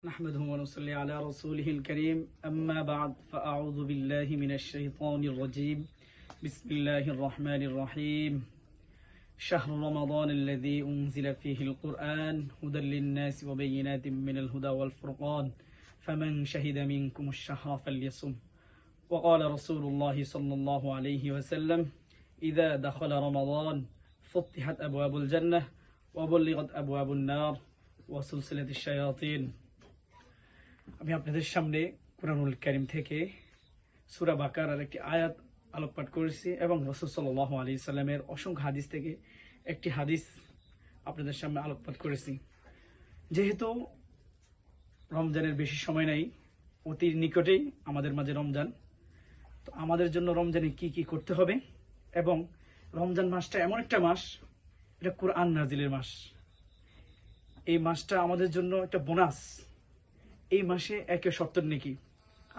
نحمده ونصلي على رسوله الكريم أما بعد فأعوذ بالله من الشيطان الرجيم بسم الله الرحمن الرحيم شهر رمضان الذي أنزل فيه القرآن هدى للناس وبينات من الهدى والفرقان فمن شهد منكم الشهر فليصم وقال رسول الله صلى الله عليه وسلم إذا دخل رمضان فتحت أبواب الجنة وبلغت أبواب النار وسلسلة الشياطين আমি আপনাদের সামনে কুরআনুল কারীম থেকে সূরা বাকারার একটি আয়াত আলোকপাত করেছি এবং রাসূল সাল্লাল্লাহু আলাইহি সাল্লামের অসংখ্য হাদিস থেকে একটি হাদিস আপনাদের সামনে আলোকপাত করেছি। যেহেতু রমজানের বেশি সময় নাই, অতি নিকটেই আমাদের মাঝে রমজান, তো আমাদের জন্য রমজানে কি কি করতে হবে এবং রমজান মাসটা এমন একটা মাস, এটা কোরআন নাজিলের মাস। এই মাসটা আমাদের জন্য একটা বোনাস। এই মাসে একে সত্তর নেকি।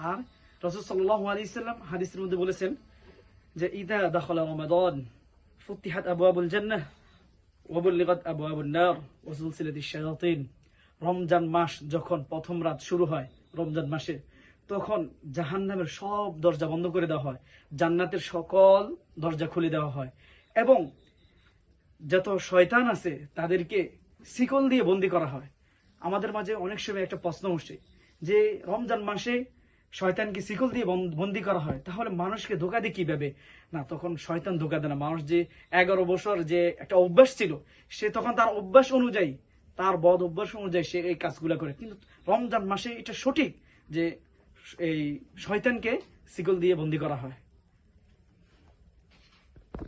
আর রাসূল সাল্লাল্লাহু আলাইহি সাল্লাম হাদিসের মধ্যে বলেছেন যে ইদা দাখালা রমাদান ফুতিহাত আবওয়াবুল জান্নাহ ওয়া বুলিগাত আবওয়াবুন নার ওয়া সুলসিলাতিশ শায়াতিন। রমজান মাস যখন প্রথম রাত শুরু হয় রমজান মাসে, তখন জাহান্নামের সব দরজা বন্ধ করে দেওয়া হয়, জান্নাতের সকল দরজা খুলে দেওয়া হয় এবং যত শয়তান আছে তাদেরকে শিকল দিয়ে বন্দী করা হয়। আমাদের মাঝে অনেক সময় একটা প্রশ্ন উঠছে যে রমজান মাসে শয়তানকে শিকল দিয়ে বন্দী করা হয়, তাহলে মানুষকে ধোকা দিয়ে কিভাবে? না, তখন শয়তান ধোকা দেয় না। মানুষ যে 11 বছর যে একটা অভ্যাস ছিল, সে তখন তার অভ্যাস অনুযায়ী, তার বদ অভ্যাস অনুযায়ী সে এই কাজগুলো করে। কিন্তু রমজান মাসে এটা সঠিক যে এই শয়তানকে শিকল দিয়ে বন্দী করা হয়।